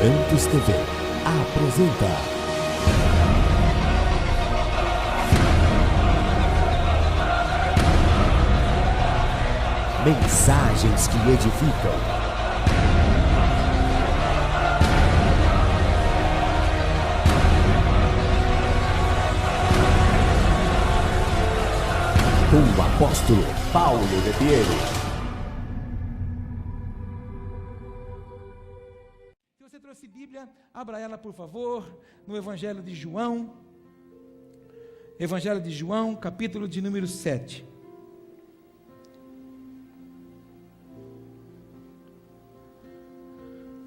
Santos TV apresenta Mensagens que edificam. Com o apóstolo Paulo de Piero. Se você trouxe Bíblia, abra ela por favor, no Evangelho de João. Evangelho de João, capítulo de número 7.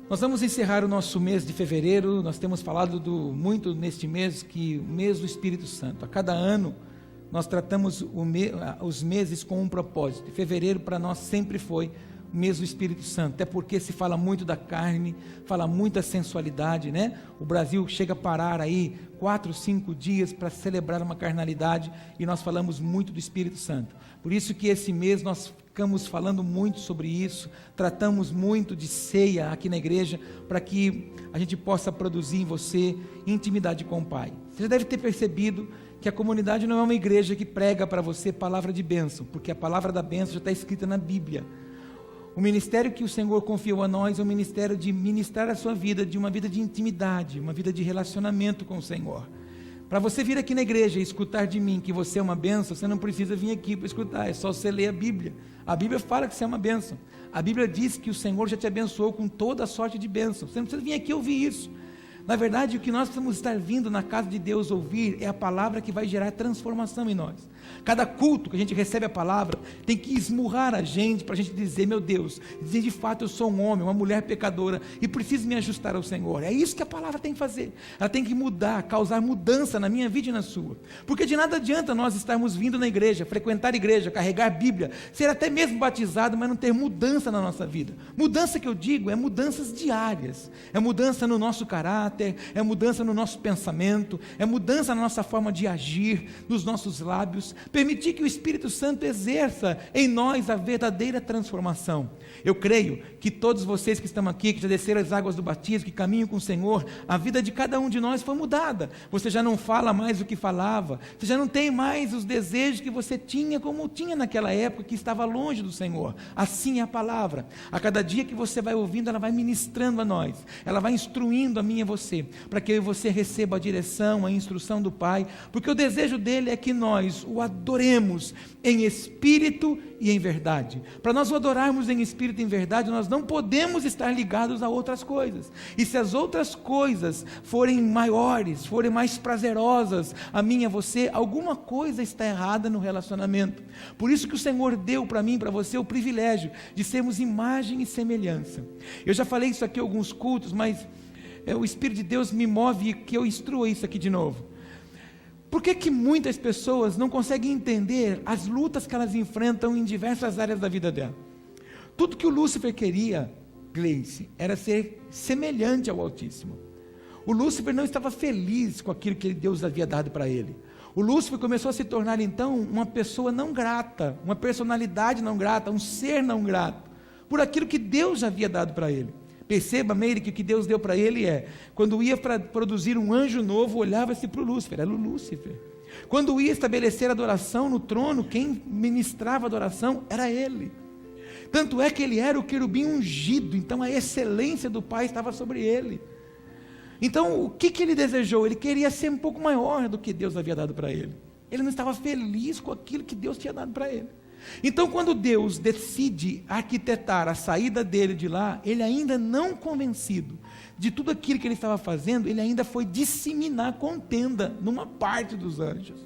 Nós vamos encerrar o nosso mês de fevereiro. Nós temos falado muito neste mês, que o mês do Espírito Santo. A cada ano, nós tratamos os meses com um propósito. Fevereiro para nós sempre foi o mês do Espírito Santo, até porque se fala muito da carne, fala muito da sensualidade, né? O Brasil chega a parar aí 4, 5 dias para celebrar uma carnalidade, e nós falamos muito do Espírito Santo. Por isso que esse mês nós ficamos falando muito sobre isso, tratamos muito de ceia aqui na igreja, para que a gente possa produzir em você intimidade com o Pai. Você já deve ter percebido que a comunidade não é uma igreja que prega para você palavra de bênção, porque a palavra da bênção já está escrita na Bíblia. O ministério que o Senhor confiou a nós é o ministério de ministrar a sua vida, de uma vida de intimidade, uma vida de relacionamento com o Senhor. Para você vir aqui na igreja e escutar de mim que você é uma bênção, você não precisa vir aqui para escutar, é só você ler a Bíblia. A Bíblia fala que você é uma bênção. A Bíblia diz que o Senhor já te abençoou com toda a sorte de bênção. Você não precisa vir aqui ouvir isso. Na verdade, o que nós precisamos estar vindo na casa de Deus ouvir é a palavra que vai gerar transformação em nós. Cada culto que a gente recebe a palavra tem que esmurrar a gente, para a gente dizer: meu Deus, de fato eu sou um homem, uma mulher pecadora e preciso me ajustar ao Senhor. É isso que a palavra tem que fazer. Ela tem que mudar, causar mudança na minha vida e na sua. Porque de nada adianta nós estarmos vindo na igreja, frequentar a igreja, carregar a Bíblia, ser até mesmo batizado, mas não ter mudança na nossa vida. Mudança que eu digo é mudanças diárias, é mudança no nosso caráter, é mudança no nosso pensamento, é mudança na nossa forma de agir, nos nossos lábios. Permitir que o Espírito Santo exerça em nós a verdadeira transformação. Eu creio que todos vocês que estão aqui, que já desceram as águas do batismo, que caminham com o Senhor, a vida de cada um de nós foi mudada. Você já não fala mais o que falava, você já não tem mais os desejos que você tinha, como tinha naquela época que estava longe do Senhor. Assim é a palavra. A cada dia que você vai ouvindo, ela vai ministrando a nós, ela vai instruindo a mim e a você, para que eu e você receba a direção, a instrução do Pai, porque o desejo dele é que nós o adoremos em espírito e em verdade. Para nós o adorarmos em espírito e em verdade, nós não podemos estar ligados a outras coisas. E se as outras coisas forem maiores, forem mais prazerosas a mim e a você, alguma coisa está errada no relacionamento. Por isso que o Senhor deu para mim e para você o privilégio de sermos imagem e semelhança. Eu já falei isso aqui em alguns cultos, mas o Espírito de Deus me move que eu instrua isso aqui de novo. Por que muitas pessoas não conseguem entender as lutas que elas enfrentam em diversas áreas da vida dela? Tudo que o Lúcifer queria, Gleice, era ser semelhante ao Altíssimo. O Lúcifer não estava feliz com aquilo que Deus havia dado para ele. O Lúcifer começou a se tornar então uma pessoa não grata, uma personalidade não grata, um ser não grato, por aquilo que Deus havia dado para ele. Perceba, Meire, que o que Deus deu para ele quando ia para produzir um anjo novo, olhava-se para o Lúcifer, era o Lúcifer. Quando ia estabelecer adoração no trono, quem ministrava adoração era ele. Tanto é que ele era o querubim ungido, então a excelência do Pai estava sobre ele. Então o que ele desejou? Ele queria ser um pouco maior do que Deus havia dado para ele. Ele não estava feliz com aquilo que Deus tinha dado para ele. Então quando Deus decide arquitetar a saída dele de lá, ele ainda não convencido de tudo aquilo que ele estava fazendo, ele ainda foi disseminar contenda numa parte dos anjos.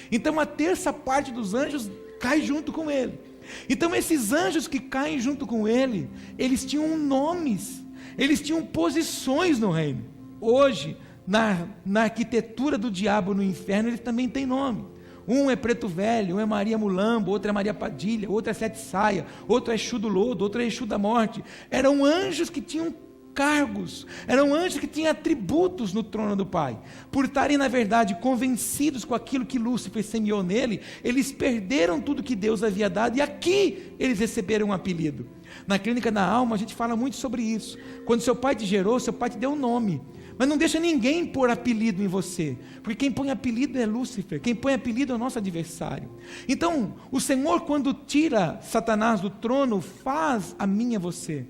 Então a terça parte dos anjos cai junto com ele. Então esses anjos que caem junto com ele, eles tinham nomes, eles tinham posições no reino. Hoje, na arquitetura do diabo no inferno, eles também têm nome. Um é Preto Velho, um é Maria Mulambo, outro é Maria Padilha, outro é Sete Saia, outro é Exu do Lodo, outro é Exu da Morte. Eram anjos que tinham cargos, eram anjos que tinham atributos no trono do Pai. Por estarem, na verdade, convencidos com aquilo que Lúcifer semeou nele, eles perderam tudo que Deus havia dado, e aqui eles receberam um apelido. Na Clínica da Alma a gente fala muito sobre isso. Quando seu pai te gerou, seu pai te deu um nome, mas não deixa ninguém pôr apelido em você, porque quem põe apelido é Lúcifer, quem põe apelido é o nosso adversário. Então, o Senhor, quando tira Satanás do trono, faz a mim e a você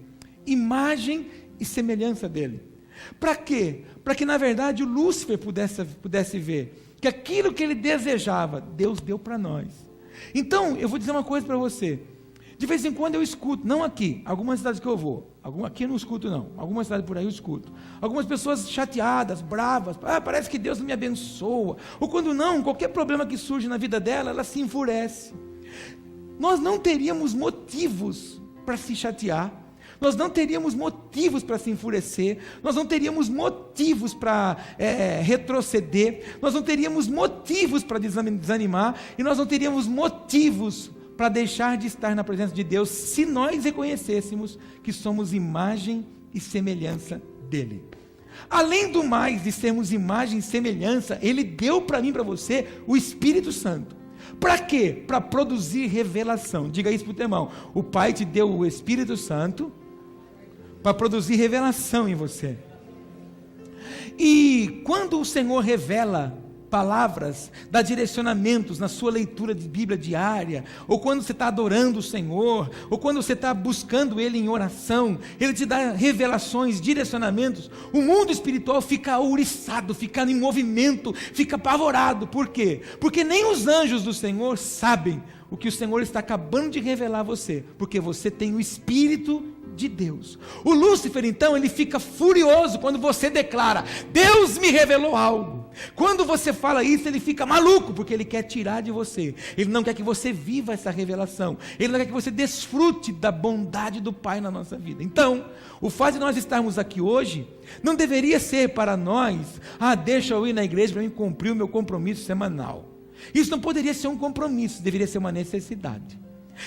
imagem e semelhança dele. Para quê? Para que, na verdade, o Lúcifer pudesse ver que aquilo que ele desejava, Deus deu para nós. Então, eu vou dizer uma coisa para você. De vez em quando eu escuto, não aqui, algumas cidades que eu vou, aqui eu não escuto não, algumas cidades por aí eu escuto, algumas pessoas chateadas, bravas, parece que Deus não me abençoa, ou quando não, qualquer problema que surge na vida dela, ela se enfurece. Nós não teríamos motivos para se chatear, nós não teríamos motivos para se enfurecer, nós não teríamos motivos para retroceder, nós não teríamos motivos para desanimar, e nós não teríamos motivos para deixar de estar na presença de Deus, se nós reconhecêssemos que somos imagem e semelhança dele. Além do mais de sermos imagem e semelhança, ele deu para mim e para você o Espírito Santo. Para quê? Para produzir revelação. Diga isso para o teu irmão. O Pai te deu o Espírito Santo para produzir revelação em você. E quando o Senhor revela palavras, dá direcionamentos na sua leitura de Bíblia diária, ou quando você está adorando o Senhor, ou quando você está buscando Ele em oração, Ele te dá revelações, direcionamentos, o mundo espiritual fica ouriçado, fica em movimento, fica apavorado. Por quê? Porque nem os anjos do Senhor sabem o que o Senhor está acabando de revelar a você, porque você tem o Espírito de Deus. O Lúcifer, então, ele fica furioso quando você declara: Deus me revelou algo. Quando você fala isso, ele fica maluco, porque ele quer tirar de você, ele não quer que você viva essa revelação, ele não quer que você desfrute da bondade do Pai na nossa vida. Então, o fato de nós estarmos aqui hoje, não deveria ser para nós: deixa eu ir na igreja para mim cumprir o meu compromisso semanal. Isso não poderia ser um compromisso, deveria ser uma necessidade.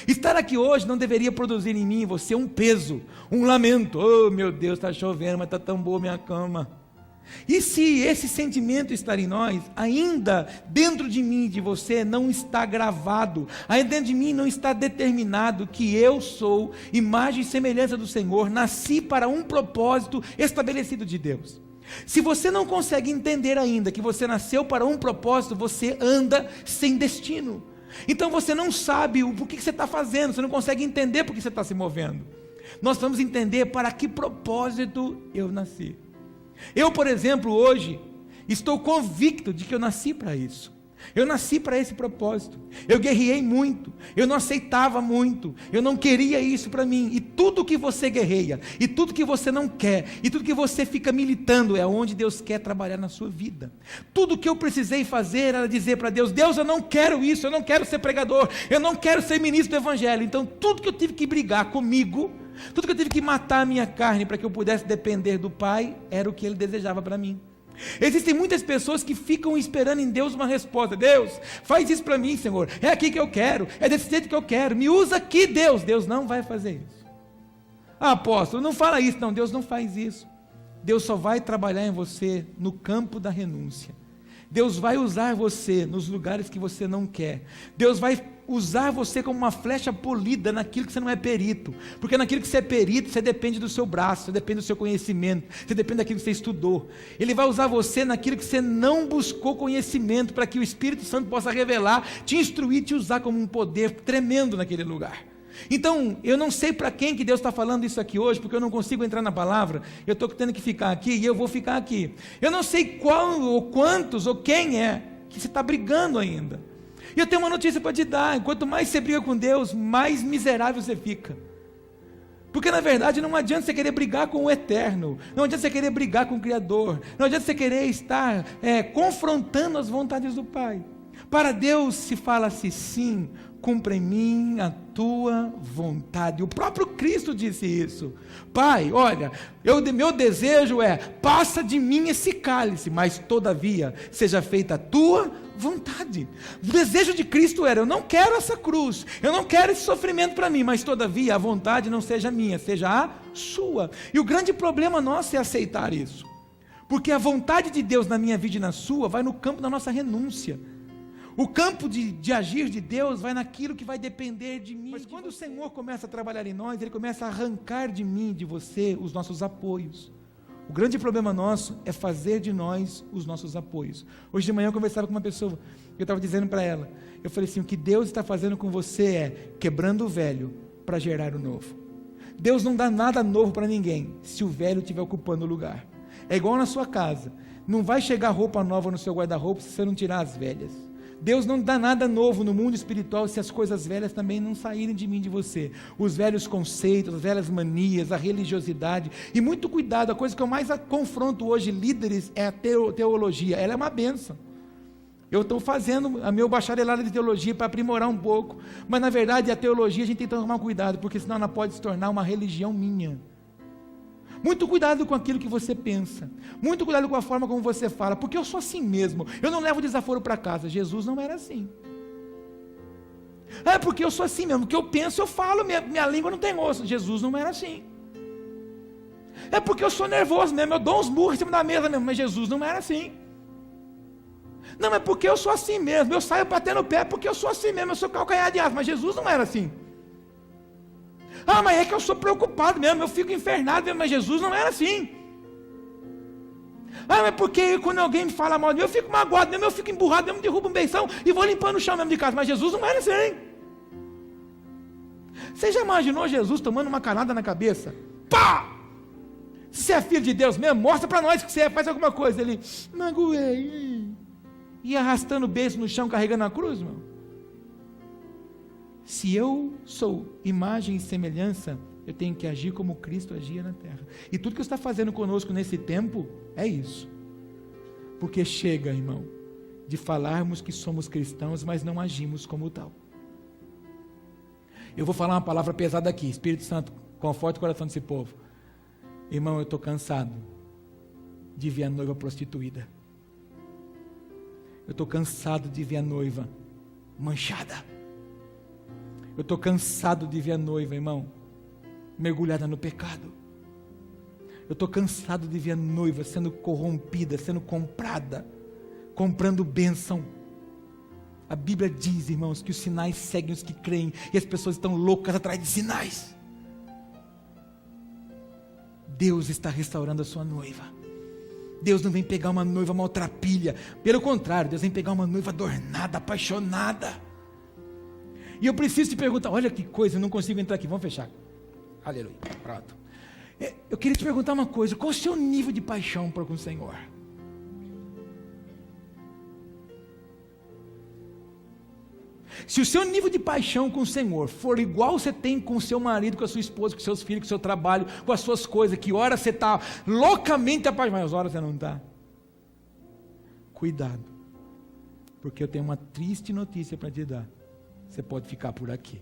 Estar aqui hoje não deveria produzir em mim e você um peso, um lamento: oh meu Deus, está chovendo, mas está tão boa minha cama. E se esse sentimento estar em nós, ainda dentro de mim e de você não está gravado, ainda dentro de mim não está determinado que eu sou imagem e semelhança do Senhor, nasci para um propósito estabelecido de Deus. Se você não consegue entender ainda que você nasceu para um propósito, você anda sem destino. Então você não sabe o que você está fazendo, você não consegue entender por que você está se movendo. Nós vamos entender para que propósito eu nasci. Eu, por exemplo, hoje, estou convicto de que eu nasci para isso. Eu nasci para esse propósito. Eu guerreei muito, eu não aceitava muito, eu não queria isso para mim. E tudo que você guerreia, e tudo que você não quer, e tudo que você fica militando, é onde Deus quer trabalhar na sua vida. Tudo que eu precisei fazer era dizer para Deus: Deus, eu não quero isso, eu não quero ser pregador, eu não quero ser ministro do Evangelho. Então tudo que eu tive que brigar comigo, tudo que eu tive que matar a minha carne para que eu pudesse depender do Pai, era o que Ele desejava para mim. Existem muitas pessoas que ficam esperando em Deus uma resposta: Deus, faz isso para mim, Senhor, é aqui que eu quero, é desse jeito que eu quero, me usa aqui, Deus. Deus não vai fazer isso. Apóstolo, não fala isso. Não, Deus não faz isso. Deus só vai trabalhar em você no campo da renúncia. Deus vai usar você nos lugares que você não quer. Deus vai usar você como uma flecha polida naquilo que você não é perito, porque naquilo que você é perito, você depende do seu braço, você depende do seu conhecimento, você depende daquilo que você estudou. Ele vai usar você naquilo que você não buscou conhecimento, para que o Espírito Santo possa revelar, te instruir, te usar como um poder tremendo naquele lugar. Então, eu não sei para quem que Deus está falando isso aqui hoje, porque eu não consigo entrar na palavra, eu estou tendo que ficar aqui, e eu vou ficar aqui. Eu não sei qual, ou quantos, ou quem é, que você está brigando ainda. E eu tenho uma notícia para te dar: quanto mais você briga com Deus, mais miserável você fica. Porque na verdade não adianta você querer brigar com o Eterno, não adianta você querer brigar com o Criador, não adianta você querer estar confrontando as vontades do Pai. Para Deus se fala-se sim cumpra em mim a tua vontade. O próprio Cristo disse isso. Pai, olha, meu desejo é, passa de mim esse cálice, mas todavia seja feita a tua vontade. O desejo de Cristo era, eu não quero essa cruz, eu não quero esse sofrimento para mim, mas todavia a vontade não seja minha, seja a sua. E o grande problema nosso é aceitar isso, porque a vontade de Deus na minha vida e na sua vai no campo da nossa renúncia. O campo de agir de Deus vai naquilo que vai depender de mim. Mas quando o Senhor começa a trabalhar em nós, Ele começa a arrancar de mim, de você, os nossos apoios. O grande problema nosso é fazer de nós os nossos apoios. Hoje de manhã eu conversava com uma pessoa, eu estava dizendo para ela, eu falei assim, o que Deus está fazendo com você é quebrando o velho para gerar o novo. Deus não dá nada novo para ninguém, se o velho estiver ocupando o lugar. É igual na sua casa, não vai chegar roupa nova no seu guarda-roupa se você não tirar as velhas. Deus não dá nada novo no mundo espiritual se as coisas velhas também não saírem de mim, de você. Os velhos conceitos, as velhas manias, a religiosidade. E muito cuidado, a coisa que eu mais confronto hoje, líderes, é a teologia. Ela é uma bênção. Eu estou fazendo a meu bacharelado de teologia para aprimorar um pouco. Mas na verdade a teologia a gente tem que tomar cuidado, porque senão ela pode se tornar uma religião minha. Muito cuidado com aquilo que você pensa, muito cuidado com a forma como você fala, porque eu sou assim mesmo, eu não levo desaforo para casa. Jesus não era assim. Porque eu sou assim mesmo, o que eu penso eu falo, minha língua não tem osso. Jesus não era assim. É porque eu sou nervoso mesmo, eu dou uns murros em cima da mesa mesmo, mas Jesus não era assim. Não, é porque eu sou assim mesmo, eu saio batendo o pé porque eu sou assim mesmo, eu sou calcanhar de aço, mas Jesus não era assim. Mas é que eu sou preocupado mesmo, eu fico infernado mesmo, mas Jesus não era assim. Mas porque quando alguém me fala mal de mim, eu fico magoado mesmo, eu fico emburrado mesmo, derrubo um beição e vou limpando o chão mesmo de casa, mas Jesus não era assim. Você já imaginou Jesus tomando uma canada na cabeça? Pá! Se você é filho de Deus mesmo, mostra para nós que você faz alguma coisa. Ele, magoei, e arrastando o beijo no chão, carregando a cruz, meu. Se eu sou imagem e semelhança, eu tenho que agir como Cristo agia na terra. E tudo que está fazendo conosco nesse tempo é isso. Porque chega, irmão, de falarmos que somos cristãos, mas não agimos como tal. Eu vou falar uma palavra pesada aqui. Espírito Santo, conforte o coração desse povo. Irmão, eu estou cansado de ver a noiva prostituída. Eu estou cansado de ver a noiva manchada. Eu estou cansado de ver a noiva, irmão, mergulhada no pecado. Eu estou cansado de ver a noiva sendo corrompida, sendo comprada, comprando bênção. A Bíblia diz, irmãos, que os sinais seguem os que creem, e as pessoas estão loucas atrás de sinais. Deus está restaurando a sua noiva. Deus não vem pegar uma noiva maltrapilha, pelo contrário, Deus vem pegar uma noiva adornada, apaixonada. E eu preciso te perguntar, olha que coisa, eu não consigo entrar aqui, vamos fechar. Aleluia, pronto. Eu queria te perguntar uma coisa, qual o seu nível de paixão para com o Senhor? Se o seu nível de paixão com o Senhor for igual você tem com o seu marido, com a sua esposa, com os seus filhos, com o seu trabalho, com as suas coisas, que hora você está loucamente apaixonado, mas horas você não está. Cuidado, porque eu tenho uma triste notícia para te dar. Você pode ficar por aqui.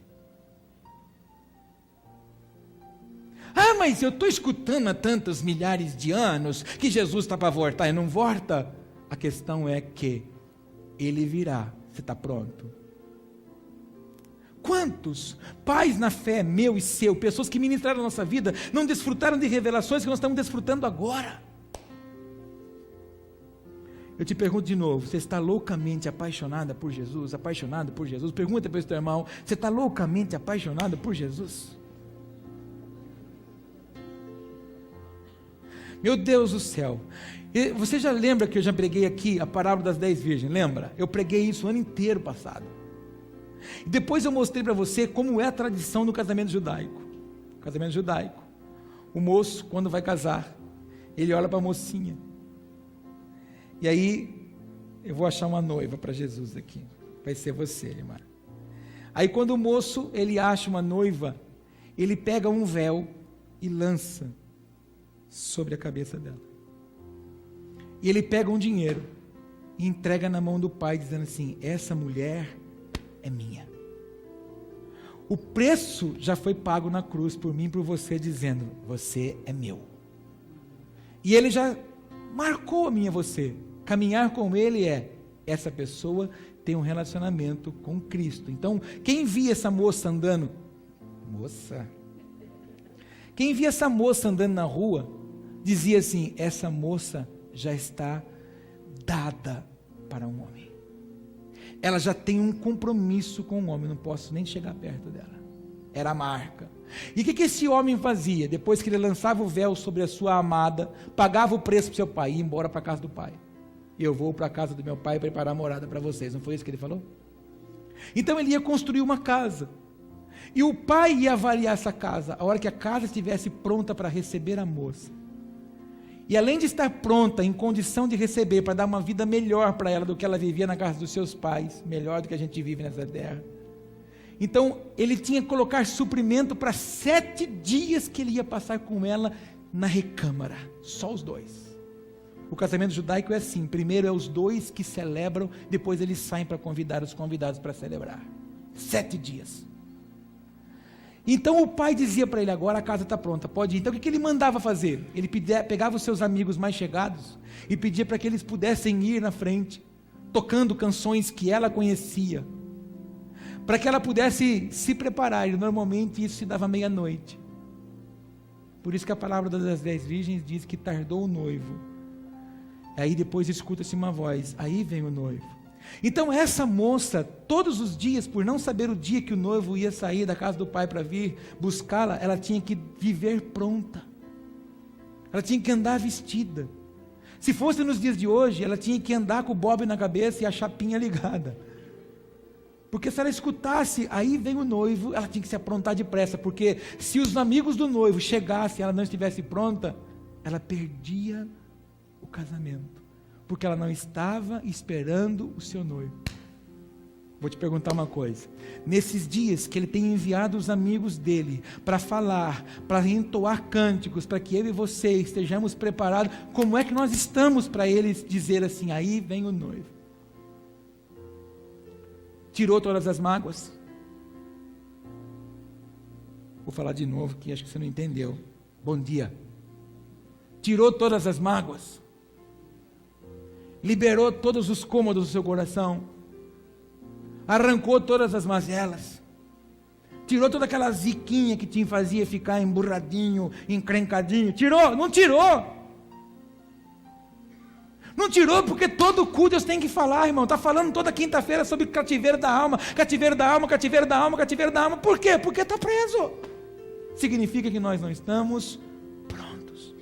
Mas eu estou escutando há tantos milhares de anos que Jesus está para voltar e não volta. A questão é que Ele virá. Você está pronto? Quantos pais na fé, meu e seu, pessoas que ministraram a nossa vida, não desfrutaram de revelações que nós estamos desfrutando agora? Eu te pergunto de novo, você está loucamente apaixonada por Jesus? Apaixonado por Jesus? Pergunta para o seu irmão, você está loucamente apaixonada por Jesus? Meu Deus do céu, você já lembra que eu já preguei aqui a parábola das 10 virgens, lembra? Eu preguei isso o ano inteiro passado. E depois eu mostrei para você como é a tradição do casamento judaico. Casamento judaico, o moço quando vai casar, ele olha para a mocinha, e aí, eu vou achar uma noiva para Jesus aqui. Vai ser você, irmã. Aí quando o moço, ele acha uma noiva, ele pega um véu e lança sobre a cabeça dela. E ele pega um dinheiro e entrega na mão do pai, dizendo assim, essa mulher é minha. O preço já foi pago na cruz por mim e por você, dizendo: você é meu. E ele já marcou a mim e a você. Caminhar com ele essa pessoa tem um relacionamento com Cristo. Então, quem via essa moça andando, quem via essa moça andando na rua, dizia assim: essa moça já está dada para um homem. Ela já tem um compromisso com o homem, não posso nem chegar perto dela. Era a marca. E o que esse homem fazia? Depois que ele lançava o véu sobre a sua amada, pagava o preço para o seu pai e ia embora para a casa do pai. Eu vou para a casa do meu pai preparar morada para vocês. Não foi isso que ele falou? Então ele ia construir uma casa. E o pai ia avaliar essa casa, a hora que a casa estivesse pronta para receber a moça. E além de estar pronta, em condição de receber, para dar uma vida melhor para ela do que ela vivia na casa dos seus pais, melhor do que a gente vive nessa terra. Então, ele tinha que colocar suprimento para 7 dias que ele ia passar com ela na recâmara, só os dois. O casamento judaico é assim: primeiro é os dois que celebram, depois eles saem para convidar os convidados para celebrar. 7 dias. Então o pai dizia para ele: agora a casa está pronta, pode ir. Então o que ele mandava fazer? Ele pegava os seus amigos mais chegados e pedia para que eles pudessem ir na frente, tocando canções que ela conhecia, para que ela pudesse se preparar. E normalmente isso se dava meia-noite. Por isso que a palavra das 10 virgens diz que tardou o noivo. Aí depois escuta-se uma voz: aí vem o noivo. Então essa moça, todos os dias, por não saber o dia que o noivo ia sair da casa do pai para vir buscá-la, ela tinha que viver pronta, ela tinha que andar vestida. Se fosse nos dias de hoje, ela tinha que andar com o bobe na cabeça e a chapinha ligada, porque se ela escutasse aí vem o noivo, ela tinha que se aprontar depressa, porque se os amigos do noivo chegassem e ela não estivesse pronta, ela perdia o casamento, porque ela não estava esperando o seu noivo. Vou te perguntar uma coisa: nesses dias que ele tem enviado os amigos dele para falar, para entoar cânticos, para que eu e você estejamos preparados, como é que nós estamos para eles dizer assim: aí vem o noivo? Tirou todas as mágoas? Vou falar de novo que acho que você não entendeu. Bom dia. Tirou todas as mágoas? Liberou todos os cômodos do seu coração, arrancou todas as mazelas, tirou toda aquela ziquinha que te fazia ficar emburradinho, encrencadinho. Tirou? Não tirou? Não tirou, porque todo cu Deus tem que falar, irmão. Está falando toda quinta-feira sobre cativeiro da alma, cativeiro da alma, cativeiro da alma, cativeiro da alma. Por quê? Porque está preso. Significa que nós não estamos prontos.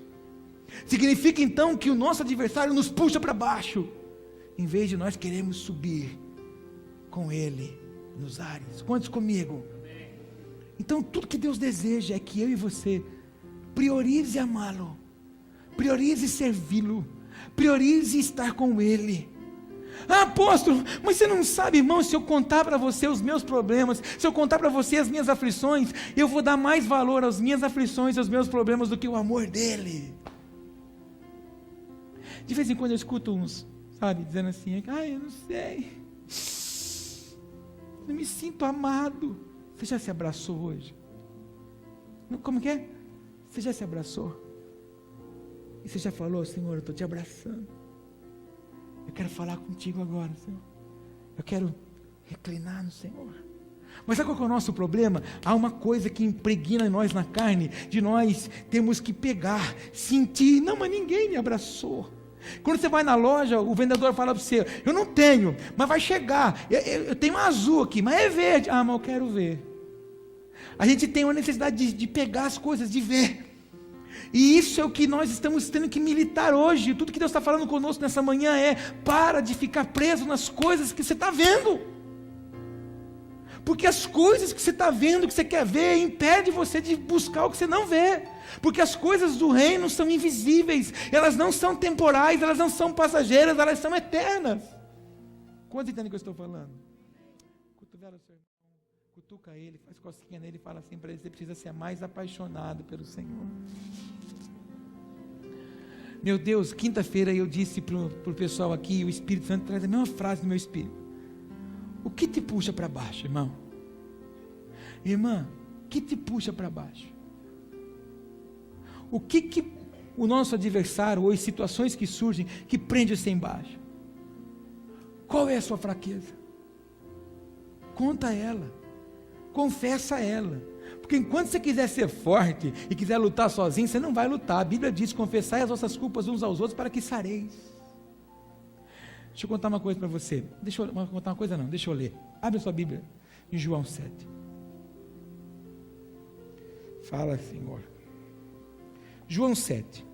Significa então que o nosso adversário nos puxa para baixo, em vez de nós queremos subir com ele nos ares. Quantos comigo? Então tudo que Deus deseja é que eu e você priorize amá-lo, priorize servi-lo, priorize estar com ele. Ah, apóstolo, mas você não sabe, irmão, se eu contar para você os meus problemas, se eu contar para você as minhas aflições, eu vou dar mais valor às minhas aflições, aos meus problemas, do que o amor dele. De vez em quando eu escuto uns, sabe, dizendo assim: eu não sei, não me sinto amado. Você já se abraçou hoje? Como que é? Você já se abraçou? E você já falou: Senhor, eu estou te abraçando, eu quero falar contigo agora, Senhor, eu quero reclinar no Senhor. Mas sabe qual que é o nosso problema? Há uma coisa que impregna em nós na carne, de nós temos que pegar, sentir. Não, mas ninguém me abraçou. Quando você vai na loja, o vendedor fala para você: eu não tenho, mas vai chegar, eu tenho um azul aqui, mas é verde. Ah, mas eu quero ver. A gente tem uma necessidade de pegar as coisas, de ver. E isso é o que nós estamos tendo que militar hoje. Tudo que Deus está falando conosco nessa manhã é: para de ficar preso nas coisas que você está vendo, porque as coisas que você está vendo, que você quer ver, impede você de buscar o que você não vê. Porque as coisas do reino são invisíveis, elas não são temporais, elas não são passageiras, elas são eternas. Quantos entendem o que eu estou falando? Cotovela o seu irmão, cutuca ele, faz cosquinha nele e fala assim para ele: você precisa ser mais apaixonado pelo Senhor. Meu Deus, quinta-feira eu disse para o pessoal aqui, o Espírito Santo traz a mesma frase no meu espírito: o que te puxa para baixo, irmão? Irmã, o que te puxa para baixo? O que o nosso adversário, ou as situações que surgem, que prende você embaixo? Qual é a sua fraqueza? Conta ela, confessa ela, porque enquanto você quiser ser forte e quiser lutar sozinho, você não vai lutar. A Bíblia diz: confessai as vossas culpas uns aos outros para que sareis. Deixa eu contar uma coisa para você. Deixa eu ler. Abre a sua Bíblia em João 7. Fala, Senhor. João 7,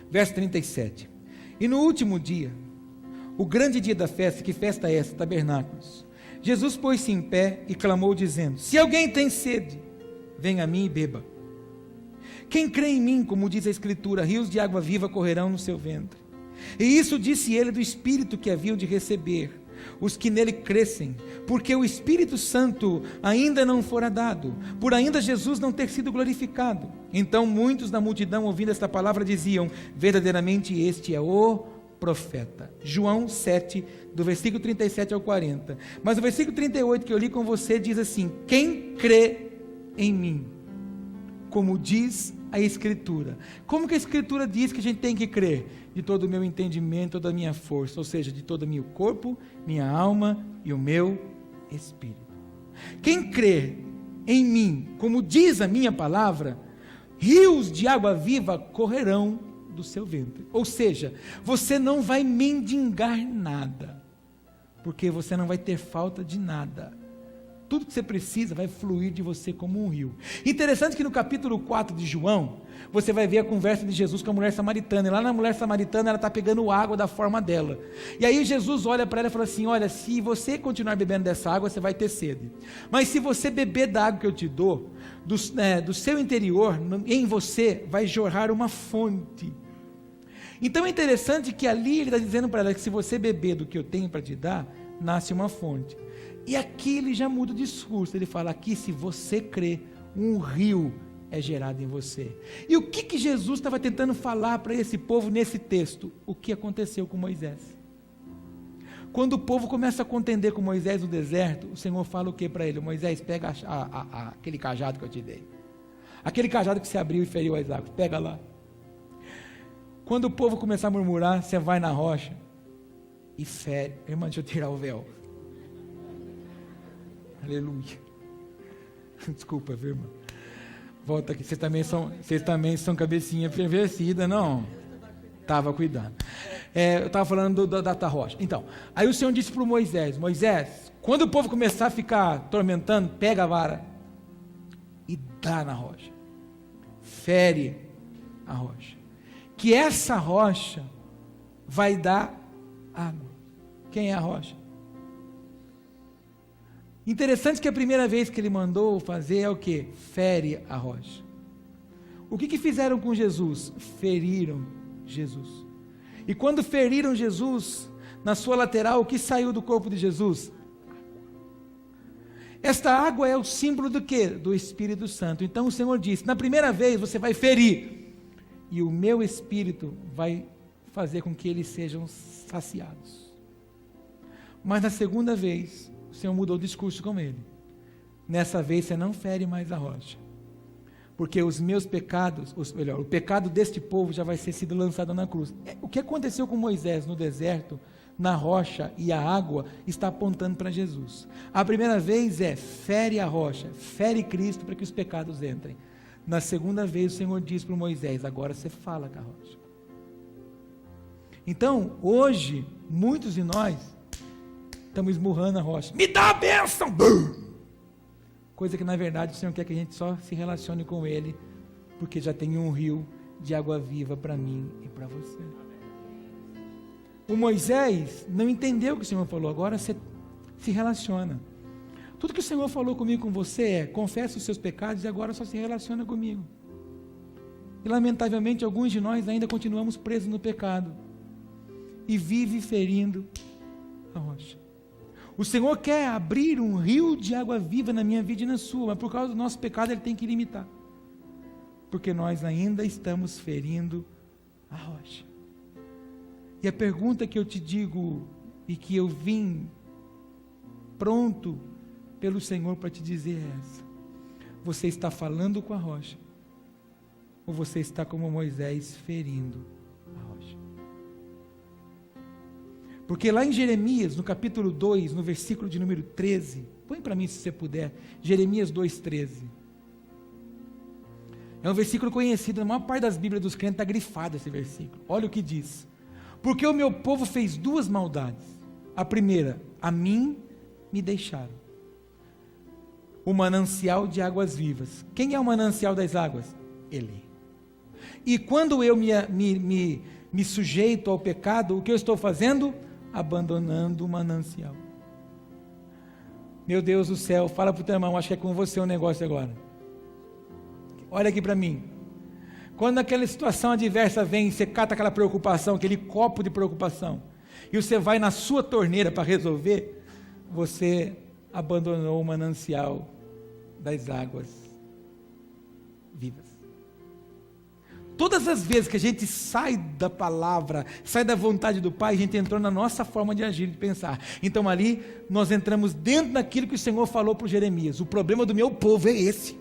verso 37. E no último dia, o grande dia da festa, que festa é essa? Tabernáculos. Jesus pôs-se em pé e clamou dizendo: se alguém tem sede, venha a mim e beba. Quem crê em mim, como diz a Escritura, rios de água viva correrão no seu ventre. E isso disse ele do Espírito que haviam de receber os que nele crescem, porque o Espírito Santo ainda não fora dado, por ainda Jesus não ter sido glorificado. Então muitos da multidão, ouvindo esta palavra, diziam: verdadeiramente este é o profeta. João 7, do versículo 37 ao 40. Mas o versículo 38 que eu li com você diz assim: quem crê em mim, como diz a Escritura. Como que a Escritura diz que a gente tem que crer? De todo o meu entendimento, toda a minha força, ou seja, de todo o meu corpo, minha alma e o meu espírito. Quem crê em mim, como diz a minha palavra, rios de água viva correrão do seu ventre. Ou seja, você não vai mendigar nada, porque você não vai ter falta de nada. Tudo que você precisa vai fluir de você como um rio. Interessante que no capítulo 4 de João, você vai ver a conversa de Jesus com a mulher samaritana. E lá na mulher samaritana, ela está pegando água da forma dela. E aí Jesus olha para ela e fala assim: olha, se você continuar bebendo dessa água, você vai ter sede. Mas se você beber da água que eu te dou, do seu interior, em você, vai jorrar uma fonte. Então é interessante que ali ele está dizendo para ela que se você beber do que eu tenho para te dar, nasce uma fonte. E aqui ele já muda o discurso, ele fala aqui: se você crê, um rio é gerado em você. E o que Jesus estava tentando falar para esse povo nesse texto? O que aconteceu com Moisés? Quando o povo começa a contender com Moisés no deserto, o Senhor fala o que para ele? Moisés, pega aquele cajado que eu te dei, aquele cajado que você abriu e feriu as águas, pega lá. Quando o povo começar a murmurar, você vai na rocha e fere. Irmã, deixa eu tirar o véu. Aleluia. Desculpa, viu, irmão? Volta aqui. Vocês também são cabecinha pervertida, não? Estava cuidando. Eu estava falando da rocha. Então, aí o Senhor disse para o Moisés: Moisés, quando o povo começar a ficar atormentando, pega a vara e dá na rocha. Fere a rocha. Que essa rocha vai dar água. Quem é a rocha? Interessante que a primeira vez que ele mandou fazer é o que? Fere a rocha. O que fizeram com Jesus? Feriram Jesus. E quando feriram Jesus, na sua lateral, o que saiu do corpo de Jesus? Esta água é o símbolo do quê? Do Espírito Santo. Então o Senhor disse: na primeira vez você vai ferir, e o meu Espírito vai fazer com que eles sejam saciados. Mas na segunda vez, o Senhor mudou o discurso com ele. Nessa vez você não fere mais a rocha, porque os meus pecados, o pecado deste povo já vai ser sido lançado na cruz. O que aconteceu com Moisés no deserto, na rocha e a água, está apontando para Jesus. A primeira vez é fere a rocha, fere Cristo para que os pecados entrem. Na segunda vez o Senhor diz para Moisés: agora você fala com a rocha. Então hoje muitos de nós estamos esmurrando a rocha. Me dá a bênção! Coisa que na verdade o Senhor quer que a gente só se relacione com Ele, porque já tem um rio de água viva para mim e para você. O Moisés não entendeu o que o Senhor falou. Agora você se relaciona. Tudo que o Senhor falou comigo, com você, é: confessa os seus pecados e agora só se relaciona comigo. E lamentavelmente alguns de nós ainda continuamos presos no pecado e vive ferindo a rocha. O Senhor quer abrir um rio de água viva na minha vida e na sua, mas por causa do nosso pecado Ele tem que limitar, porque nós ainda estamos ferindo a rocha. E a pergunta que eu te digo, e que eu vim pronto pelo Senhor para te dizer é essa: você está falando com a rocha, ou você está como Moisés ferindo a rocha? Porque lá em Jeremias, no capítulo 2, no versículo de número 13, põe para mim se você puder, Jeremias 2,13. É um versículo conhecido, na maior parte das Bíblias dos crentes está grifado esse versículo. Olha o que diz: porque o meu povo fez duas maldades. A primeira, a mim me deixaram o manancial de águas vivas. Quem é o manancial das águas? Ele. E quando eu me sujeito ao pecado, o que eu estou fazendo? Abandonando o manancial. Meu Deus do céu, fala para o teu irmão, acho que é com você o negócio agora. Olha aqui para mim. Quando aquela situação adversa vem, você cata aquela preocupação, aquele copo de preocupação, e você vai na sua torneira para resolver, você abandonou o manancial das águas vivas. Todas as vezes que a gente sai da palavra, sai da vontade do Pai, a gente entrou na nossa forma de agir, de pensar. Então ali, nós entramos dentro daquilo que o Senhor falou para o Jeremias: o problema do meu povo é esse.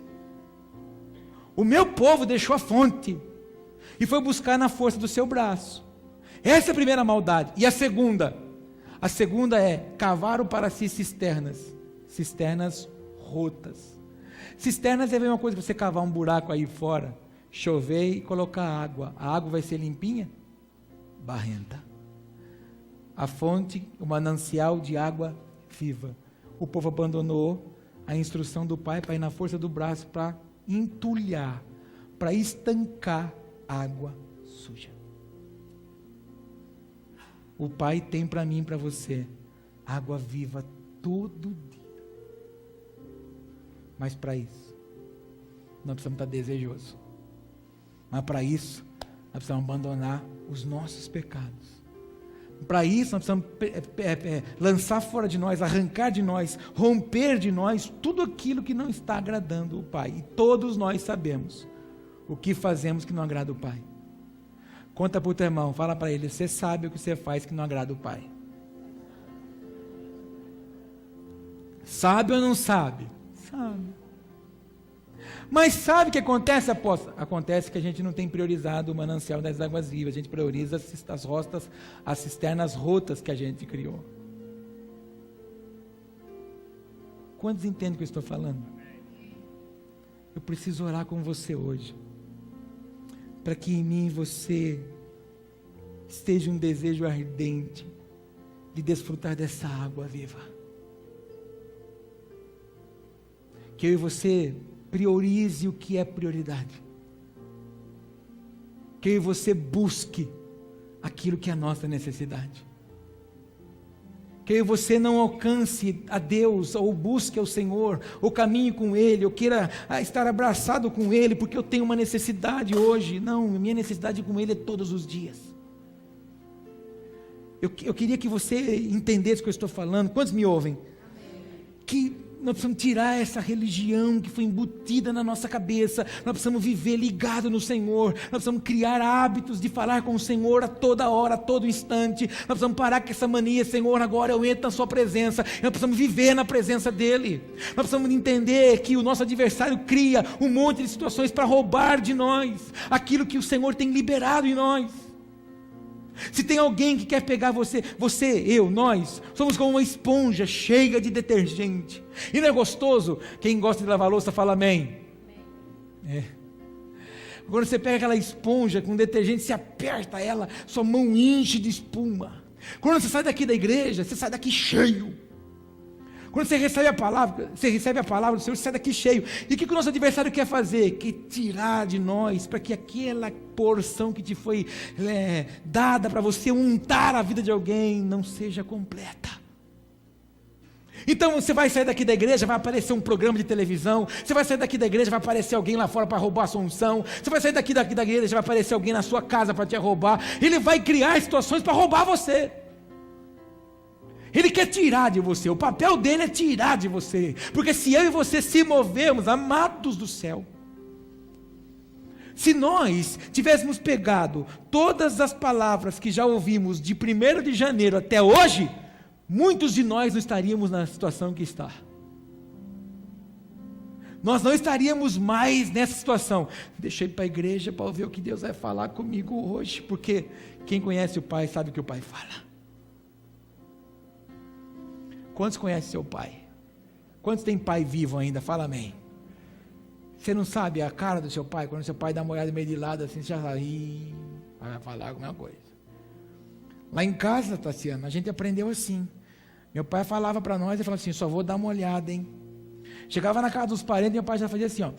O meu povo deixou a fonte e foi buscar na força do seu braço. Essa é a primeira maldade. E a segunda é: cavaram para si cisternas rotas. Cisternas é a mesma coisa que você cavar um buraco aí fora, chover e colocar água. A água vai ser limpinha? Barrenta. A fonte, o manancial de água viva. O povo abandonou a instrução do Pai para ir na força do braço, para entulhar, para estancar água suja. O Pai tem para mim e para você água viva todo dia. Mas para isso, nós precisamos estar desejosos. Mas para isso, nós precisamos abandonar os nossos pecados. Para isso, nós precisamos lançar fora de nós, arrancar de nós, romper de nós tudo aquilo que não está agradando o Pai. E todos nós sabemos o que fazemos que não agrada o Pai. Conta para o teu irmão, fala para ele: você sabe o que você faz que não agrada o Pai? Sabe ou não sabe? Sabe. Mas sabe o que acontece, apóstolo? Acontece que a gente não tem priorizado o manancial das águas vivas, a gente prioriza as cisternas rotas que a gente criou. Quantos entendem o que eu estou falando? Eu preciso orar com você hoje, para que em mim e você esteja um desejo ardente de desfrutar dessa água viva. Que eu e você priorize o que é prioridade. Que eu e você busque aquilo que é a nossa necessidade. Que eu e você não alcance a Deus, ou busque ao Senhor, ou caminhe com Ele, ou queira estar abraçado com Ele, porque eu tenho uma necessidade hoje. Não, minha necessidade com Ele é todos os dias. Eu queria que você entendesse o que eu estou falando. Quantos me ouvem? Que nós precisamos tirar essa religião que foi embutida na nossa cabeça. Nós precisamos viver ligado no Senhor. Nós precisamos criar hábitos de falar com o Senhor a toda hora, a todo instante. Nós precisamos parar com essa mania: Senhor, agora eu entro na sua presença. Nós precisamos viver na presença dEle. Nós precisamos entender que o nosso adversário cria um monte de situações para roubar de nós aquilo que o Senhor tem liberado em nós. Se tem alguém que quer pegar você, nós, somos como uma esponja cheia de detergente. E não é gostoso? Quem gosta de lavar louça fala amém. É. Quando você pega aquela esponja com detergente, você aperta ela, sua mão enche de espuma. Quando você sai daqui da igreja, você sai daqui cheio. Quando você recebe a palavra do Senhor, você sai daqui cheio. E o que o nosso adversário quer fazer? Quer tirar de nós, para que aquela porção que te foi dada para você untar a vida de alguém não seja completa. Então você vai sair daqui da igreja, vai aparecer um programa de televisão. Você vai sair daqui da igreja, vai aparecer alguém lá fora para roubar a sua unção. Você vai sair daqui da igreja, vai aparecer alguém na sua casa para te roubar. Ele vai criar situações para roubar você. Ele quer tirar de você, o papel dele é tirar de você, porque se eu e você se movemos, amados do céu, se nós tivéssemos pegado todas as palavras que já ouvimos de 1º de janeiro até hoje, muitos de nós não estaríamos na situação que está. nós não estaríamos mais nessa situação. Deixa eu ir para a igreja para ouvir o que Deus vai falar comigo hoje, porque quem conhece o Pai sabe o que o Pai fala. Quantos conhecem seu pai? Quantos tem pai vivo ainda? Fala amém. Você não sabe a cara do seu pai? Quando seu pai dá uma olhada meio de lado assim, você já vai falar alguma coisa. Lá em casa, Tassiana, a gente aprendeu assim. Meu pai falava para nós e falava assim: só vou dar uma olhada, hein? Chegava na casa dos parentes, meu pai já fazia assim, ó.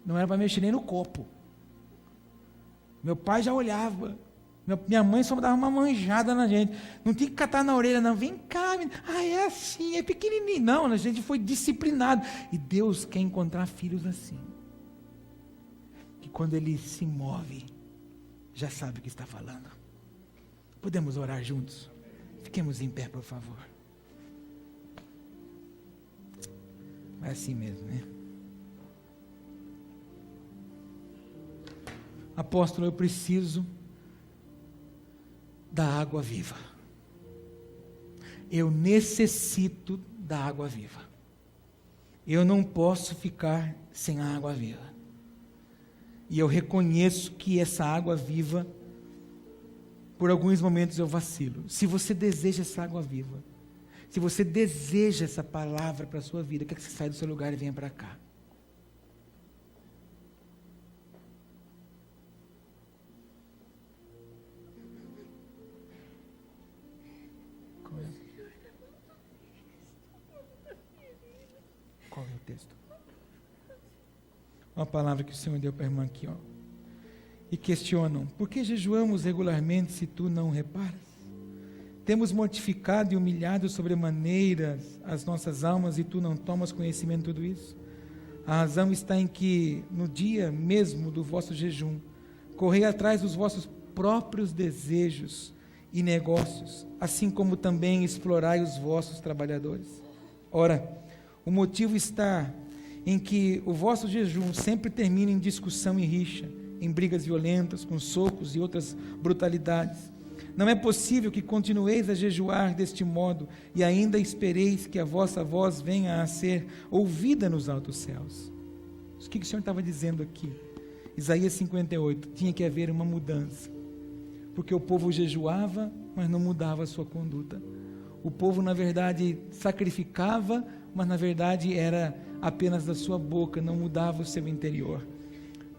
Não era para mexer nem no copo. Meu pai já olhava. Minha mãe só dava uma manjada na gente. Não tinha que catar na orelha, não. Vem cá, menina. É assim, é pequenininho. Não, a gente foi disciplinado. E Deus quer encontrar filhos assim. Que quando Ele se move, já sabe o que está falando. Podemos orar juntos? Fiquemos em pé, por favor. É assim mesmo, né? Apóstolo, eu preciso da água viva. Eu necessito da água viva. Eu não posso ficar sem a água viva. E eu reconheço que essa água viva, por alguns momentos eu vacilo. Se você deseja essa água viva, se você deseja essa palavra para a sua vida, quer que você saia do seu lugar e venha para cá. Qual é o texto? Uma palavra que o Senhor deu para a irmã aqui, ó. E questionam: por que jejuamos regularmente se tu não reparas? Temos mortificado e humilhado sobremaneira as nossas almas e tu não tomas conhecimento de tudo isso? A razão está em que, no dia mesmo do vosso jejum, correi atrás dos vossos próprios desejos e negócios, assim como também explorai os vossos trabalhadores. Ora, o motivo está em que o vosso jejum sempre termina em discussão e rixa, em brigas violentas, com socos e outras brutalidades. Não é possível que continueis a jejuar deste modo e ainda espereis que a vossa voz venha a ser ouvida nos altos céus. O que o Senhor estava dizendo aqui? Isaías 58, tinha que haver uma mudança, porque o povo jejuava, mas não mudava a sua conduta. O povo, na verdade, sacrificava, mas na verdade era apenas da sua boca, não mudava o seu interior.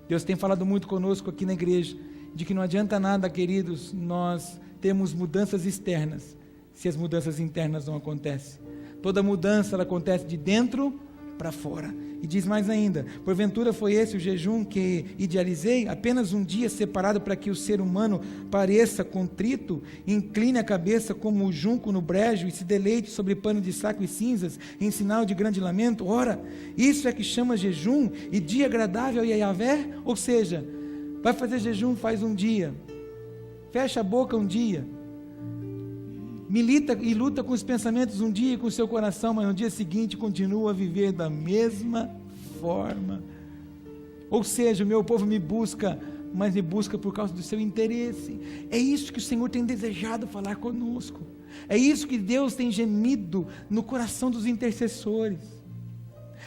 Deus tem falado muito conosco aqui na igreja, de que não adianta nada, queridos, nós temos mudanças externas, se as mudanças internas não acontecem. Toda mudança ela acontece de dentro para fora. E diz mais ainda: porventura foi esse o jejum que idealizei, apenas um dia separado para que o ser humano pareça contrito, incline a cabeça como o junco no brejo e se deleite sobre pano de saco e cinzas, em sinal de grande lamento? Ora, isso é que chama jejum e dia agradável a Yahvé? Ou seja, vai fazer jejum, faz um dia, fecha a boca um dia, milita e luta com os pensamentos um dia com o seu coração, mas no dia seguinte continua a viver da mesma forma. Ou seja, o meu povo me busca, mas me busca por causa do seu interesse. É isso que o Senhor tem desejado falar conosco. É isso que Deus tem gemido no coração dos intercessores.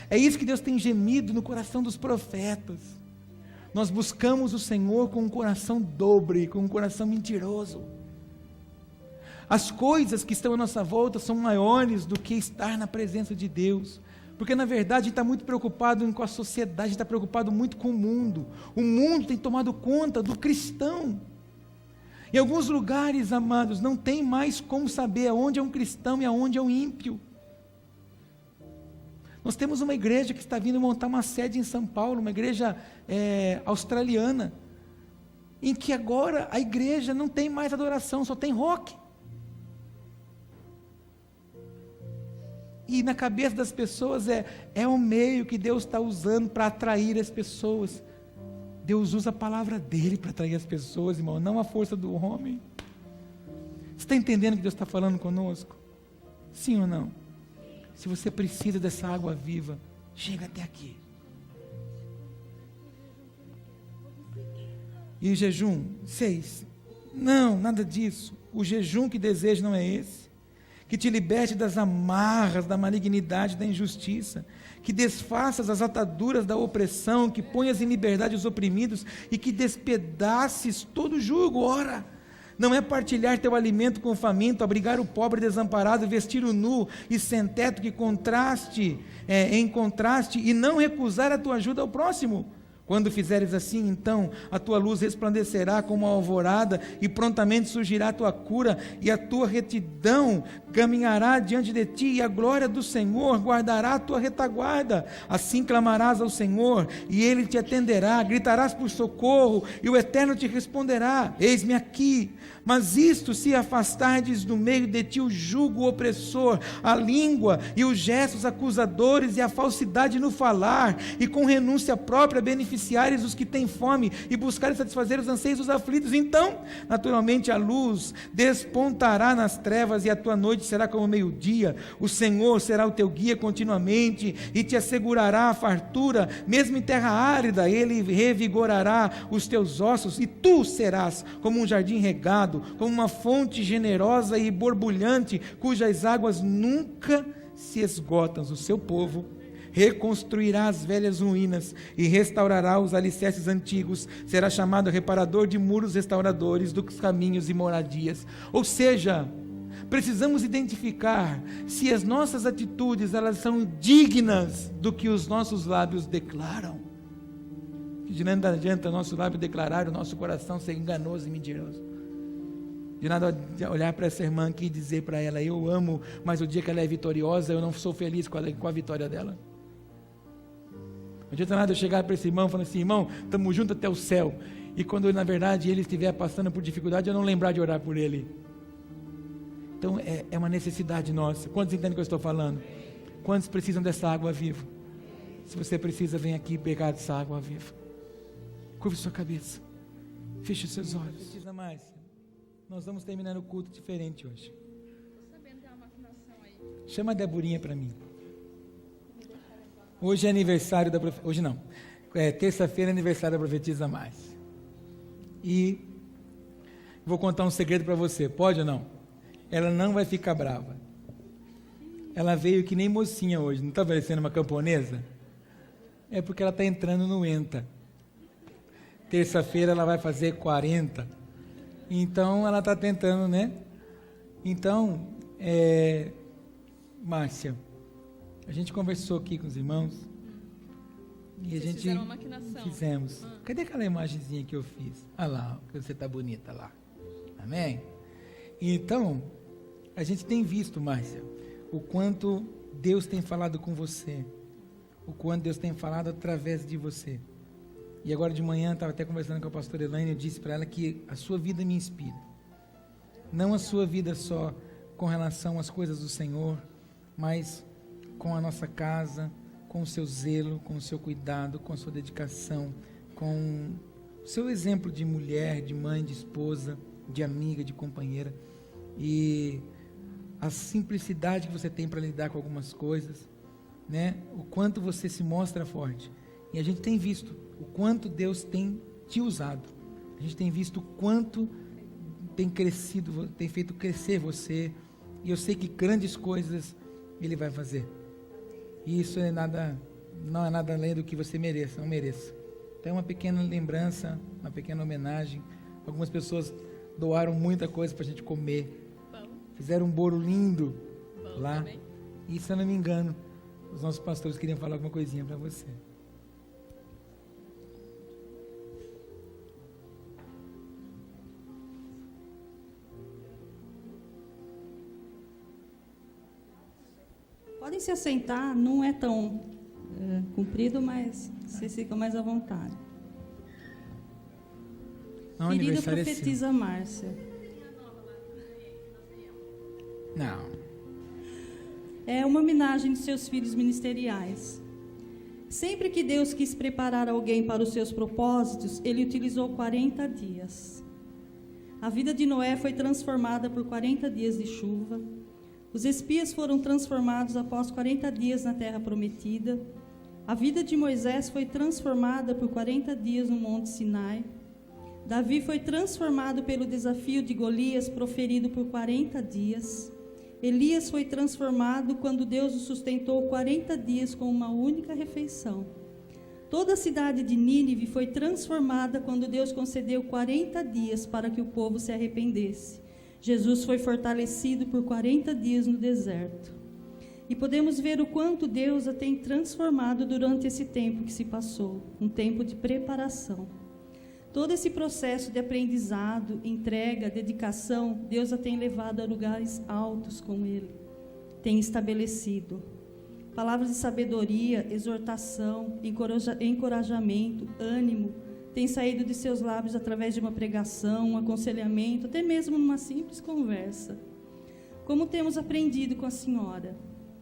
É isso que Deus tem gemido no coração dos profetas. Nós buscamos o Senhor com um coração dobre, com um coração mentiroso. As coisas que estão à nossa volta são maiores do que estar na presença de Deus, porque na verdade a gente está muito preocupado com a sociedade, a gente está preocupado muito com o mundo tem tomado conta do cristão. Em alguns lugares, amados, não tem mais como saber aonde é um cristão e aonde é um ímpio. Nós temos uma igreja que está vindo montar uma sede em São Paulo, uma igreja australiana, em que agora a igreja não tem mais adoração, só tem rock. E na cabeça das pessoas é um meio que Deus está usando para atrair as pessoas. Deus usa a palavra dele para atrair as pessoas, irmão, não a força do homem. Você está entendendo o que Deus está falando conosco? Sim ou não? Se você precisa dessa água viva, chega até aqui. E o jejum? 6. Não, nada disso. O jejum que desejo não é esse. que te liberte das amarras da malignidade, da injustiça, que desfaças as ataduras da opressão, que ponhas em liberdade os oprimidos e que despedaces todo jugo. Ora, não é partilhar teu alimento com o faminto, abrigar o pobre desamparado, vestir o nu e sem teto, que em contraste, e não recusar a tua ajuda ao próximo. Quando fizeres assim, então a tua luz resplandecerá como a alvorada, e prontamente surgirá a tua cura, e a tua retidão caminhará diante de ti, e a glória do Senhor guardará a tua retaguarda. Assim clamarás ao Senhor, e Ele te atenderá, gritarás por socorro, e o Eterno te responderá: eis-me aqui. Mas isto, se afastardes do meio de ti o jugo opressor, a língua e os gestos acusadores e a falsidade no falar, e com renúncia própria beneficiares os que têm fome e buscares satisfazer os anseios dos aflitos, então, naturalmente, a luz despontará nas trevas e a tua noite será como meio-dia. O Senhor será o teu guia continuamente e te assegurará a fartura, mesmo em terra árida. Ele revigorará os teus ossos, e tu serás como um jardim regado, como uma fonte generosa e borbulhante, cujas águas nunca se esgotam. O seu povo reconstruirá as velhas ruínas e restaurará os alicerces antigos, será chamado reparador de muros, restauradores dos caminhos e moradias. Ou seja, precisamos identificar se as nossas atitudes elas são dignas do que os nossos lábios declaram. De nada adianta o nosso lábio declarar, o nosso coração ser enganoso e mentiroso. De nada olhar para essa irmã aqui e dizer para ela: eu amo, mas o dia que ela é vitoriosa, eu não sou feliz com a vitória dela. Não adianta nada eu chegar para esse irmão e falar assim: irmão, estamos juntos até o céu, e quando na verdade ele estiver passando por dificuldade, eu não lembrar de orar por ele. Então é uma necessidade nossa. Quantos entendem o que eu estou falando? Quantos precisam dessa água viva? Se você precisa, vem aqui pegar dessa água viva. Curve sua cabeça, feche os seus olhos. Precisa mais. Nós vamos terminar o culto diferente hoje. Chama a Deborinha para mim. Hoje é aniversário da profetisa. Hoje não. Terça-feira é aniversário da Profetiza Mais. E vou contar um segredo para você. Pode ou não? Ela não vai ficar brava. Ela veio que nem mocinha hoje. Não está parecendo uma camponesa? É porque ela está entrando no ENTA. Terça-feira ela vai fazer 40. Então ela está tentando, né? Então, Márcia, a gente conversou aqui com os irmãos e a gente fizeram uma maquinação. Fizemos. Cadê aquela imagenzinha que eu fiz? Ah lá, que você está bonita lá. Amém? Então, a gente tem visto, Márcia, o quanto Deus tem falado com você, o quanto Deus tem falado através de você. E agora de manhã, estava até conversando com a pastora Elaine, eu disse para ela que a sua vida me inspira. Não a sua vida só com relação às coisas do Senhor, mas com a nossa casa, com o seu zelo, com o seu cuidado, com a sua dedicação, com o seu exemplo de mulher, de mãe, de esposa, de amiga, de companheira. E a simplicidade que você tem para lidar com algumas coisas, né? O quanto você se mostra forte. E a gente tem visto o quanto Deus tem te usado. A gente tem visto o quanto tem crescido, tem feito crescer você. E eu sei que grandes coisas Ele vai fazer. E isso não é nada além do que você mereça, não mereça. Então é uma pequena lembrança, uma pequena homenagem. Algumas pessoas doaram muita coisa para a gente comer. Pão. Fizeram um bolo lindo Pão lá. também. E se eu não me engano, os nossos pastores queriam falar alguma coisinha para você. Podem se assentar, não é tão comprido, mas vocês ficam mais à vontade. Não, Querida aniversário profetisa Márcia, Não. é uma homenagem de seus filhos ministeriais. Sempre que Deus quis preparar alguém para os seus propósitos, Ele utilizou 40 dias. A vida de Noé foi transformada por 40 dias de chuva. Os espias foram transformados após 40 dias na terra prometida. A vida de Moisés foi transformada por 40 dias no Monte Sinai. Davi foi transformado pelo desafio de Golias proferido por 40 dias. Elias foi transformado quando Deus o sustentou 40 dias com uma única refeição. Toda a cidade de Nínive foi transformada quando Deus concedeu 40 dias para que o povo se arrependesse. Jesus foi fortalecido por 40 dias no deserto. E podemos ver o quanto Deus a tem transformado durante esse tempo que se passou, um tempo de preparação. Todo esse processo de aprendizado, entrega, dedicação, Deus a tem levado a lugares altos com Ele, tem estabelecido. Palavras de sabedoria, exortação, encorajamento, ânimo, tem saído de seus lábios através de uma pregação, um aconselhamento, até mesmo numa simples conversa. Como temos aprendido com a senhora?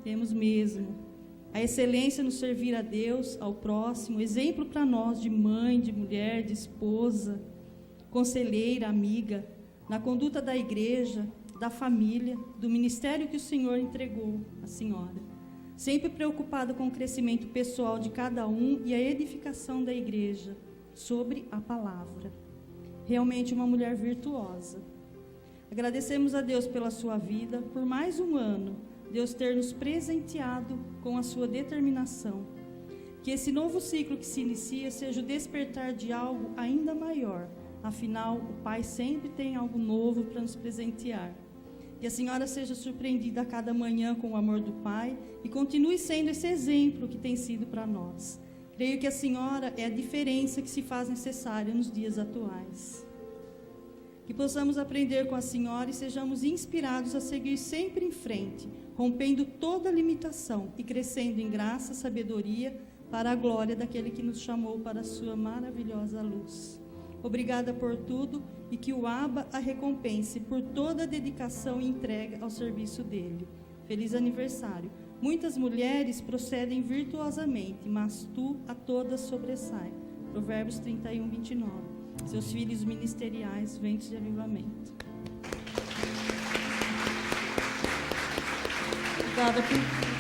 Temos mesmo. A excelência no servir a Deus, ao próximo, exemplo para nós de mãe, de mulher, de esposa, conselheira, amiga, na conduta da igreja, da família, do ministério que o Senhor entregou à senhora. Sempre preocupada com o crescimento pessoal de cada um e a edificação da igreja sobre a palavra. Realmente uma mulher virtuosa. Agradecemos a Deus pela sua vida, por mais um ano, Deus ter nos presenteado com a sua determinação. Que esse novo ciclo que se inicia seja o despertar de algo ainda maior. Afinal, o Pai sempre tem algo novo para nos presentear. Que a senhora seja surpreendida a cada manhã com o amor do Pai e continue sendo esse exemplo que tem sido para nós. Creio que a senhora é a diferença que se faz necessária nos dias atuais. Que possamos aprender com a senhora e sejamos inspirados a seguir sempre em frente, rompendo toda limitação e crescendo em graça, sabedoria, para a glória daquele que nos chamou para a sua maravilhosa luz. Obrigada por tudo e que o Abba a recompense por toda a dedicação e entrega ao serviço dele. Feliz aniversário. Muitas mulheres procedem virtuosamente, mas tu a todas sobressai. Provérbios 31, 29. Seus filhos ministeriais, ventos de avivamento. Obrigada por...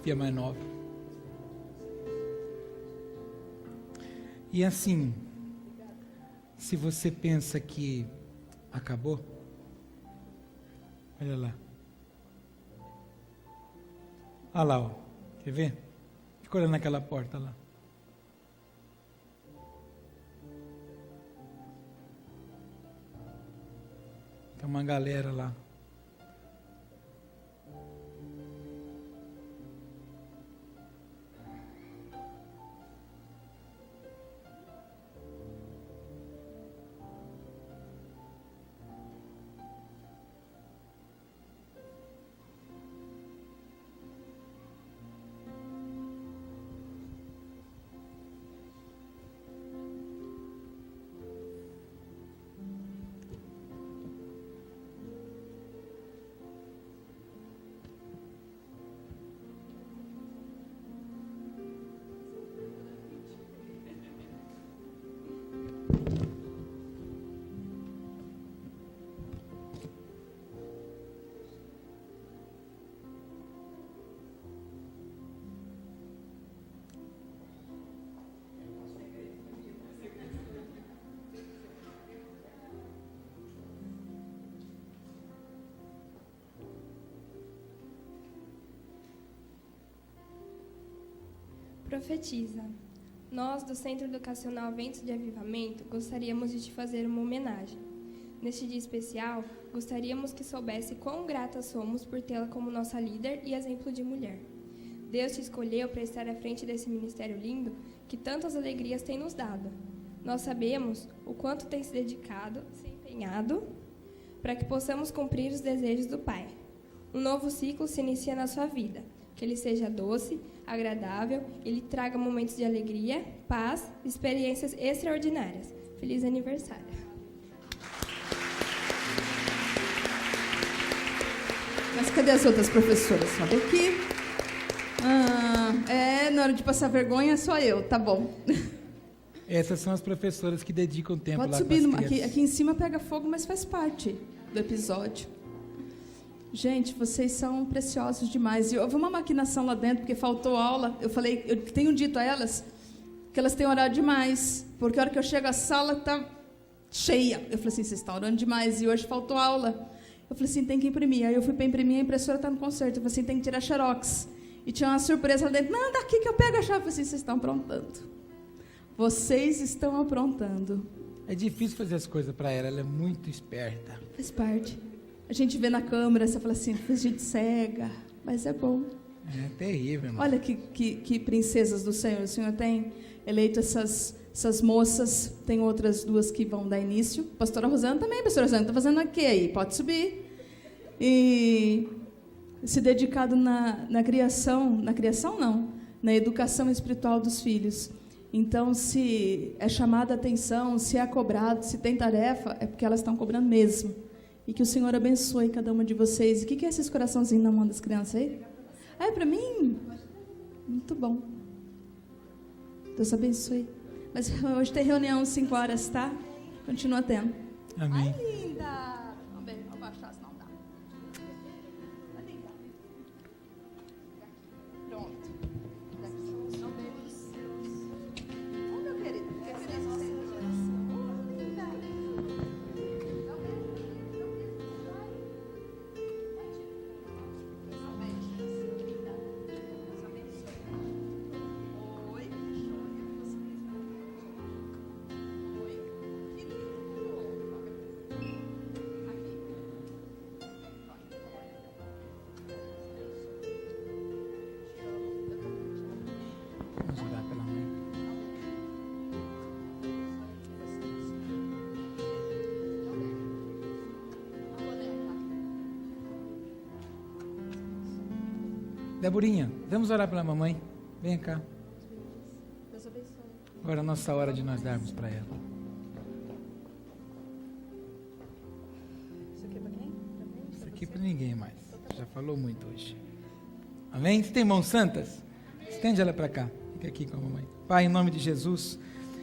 Filha mais nova. E assim, se você pensa que acabou, olha lá. Olha lá, ó. Quer ver? Fica olhando naquela porta lá. Tem uma galera lá. Profetiza. Nós, do Centro Educacional Ventos de Avivamento, gostaríamos de te fazer uma homenagem. Neste dia especial, gostaríamos que soubesse quão gratas somos por tê-la como nossa líder e exemplo de mulher. Deus te escolheu para estar à frente desse ministério lindo que tantas alegrias tem nos dado. Nós sabemos o quanto tem se dedicado, se empenhado, para que possamos cumprir os desejos do Pai. Um novo ciclo se inicia na sua vida. que ele seja doce, agradável, ele traga momentos de alegria, paz, experiências extraordinárias. Feliz aniversário. Mas cadê as outras professoras? Sobe aqui. Na hora de passar vergonha, só eu, tá bom. Essas são as professoras que dedicam tempo Pode lá subir, com as crianças. aqui em cima pega fogo, mas faz parte do episódio. Gente, vocês são preciosos demais. E houve uma maquinação lá dentro, porque faltou aula. Eu tenho dito a elas que elas têm orado demais, porque a hora que eu chego, a sala está cheia. Eu falei assim, vocês estão orando demais, e hoje faltou aula. Eu falei assim, tem que imprimir. Aí eu fui para imprimir, a impressora está no concerto. Eu falei assim, tem que tirar xerox. E tinha uma surpresa lá dentro. Não, daqui que eu pego a chave. Eu falei assim, vocês estão aprontando. Vocês estão aprontando. É difícil fazer as coisas para ela é muito esperta. Faz parte. A gente vê na câmera, você fala assim, fez gente cega, mas é bom. É terrível, irmão. Olha que princesas do Senhor. O Senhor tem eleito essas moças, tem outras duas que vão dar início. Pastora Rosana também, pastora Rosana, está fazendo o quê aí? Pode subir. E se dedicado na criação não, na educação espiritual dos filhos. Então, se é chamada a atenção, se é cobrado, se tem tarefa, é porque elas estão cobrando mesmo. E que o Senhor abençoe cada uma de vocês. E o que é esses coraçãozinhos na mão das crianças aí? É para mim? Muito bom. Deus abençoe. Mas hoje tem reunião às 5 horas, tá? Continua tendo. Amém. Ai, linda! Vamos ver, vou baixar, senão não dá. Vai ligar. Pronto. Ô, meu querido. Vamos orar pela mãe. Deborinha, vamos orar pela mamãe? Vem cá. Deus abençoe. Agora é a nossa hora de nós darmos para ela. Isso aqui é para quem? Para mim? Isso aqui para ninguém mais. Já falou muito hoje. Amém? Você tem mãos santas? Estende ela para cá. Fica aqui com a mamãe. Pai, em nome de Jesus,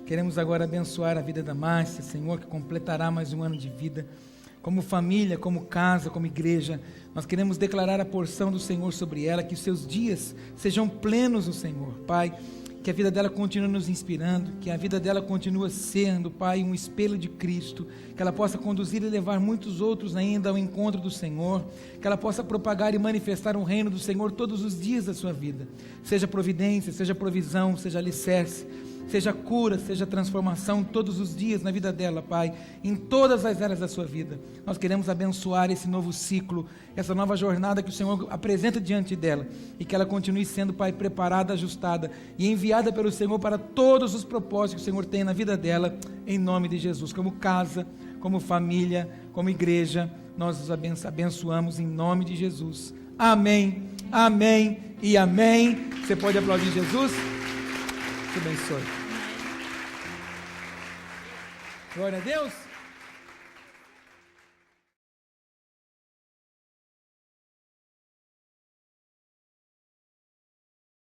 queremos agora abençoar a vida da Márcia, Senhor, que completará mais um ano de vida. Como família, como casa, como igreja, nós queremos declarar a porção do Senhor sobre ela, que os seus dias sejam plenos no Senhor, Pai, que a vida dela continue nos inspirando, que a vida dela continue sendo, Pai, um espelho de Cristo, que ela possa conduzir e levar muitos outros ainda ao encontro do Senhor, que ela possa propagar e manifestar o reino do Senhor todos os dias da sua vida, seja providência, seja provisão, seja alicerce, seja cura, seja transformação todos os dias na vida dela, Pai, em todas as áreas da sua vida. Nós queremos abençoar esse novo ciclo, essa nova jornada que o Senhor apresenta diante dela, e que ela continue sendo, Pai, preparada, ajustada e enviada pelo Senhor para todos os propósitos que o Senhor tem na vida dela, em nome de Jesus. Como casa, como família, como igreja, nós os abençoamos em nome de Jesus. Amém, amém e amém. Você pode aplaudir Jesus? Te abençoe. Glória a Deus.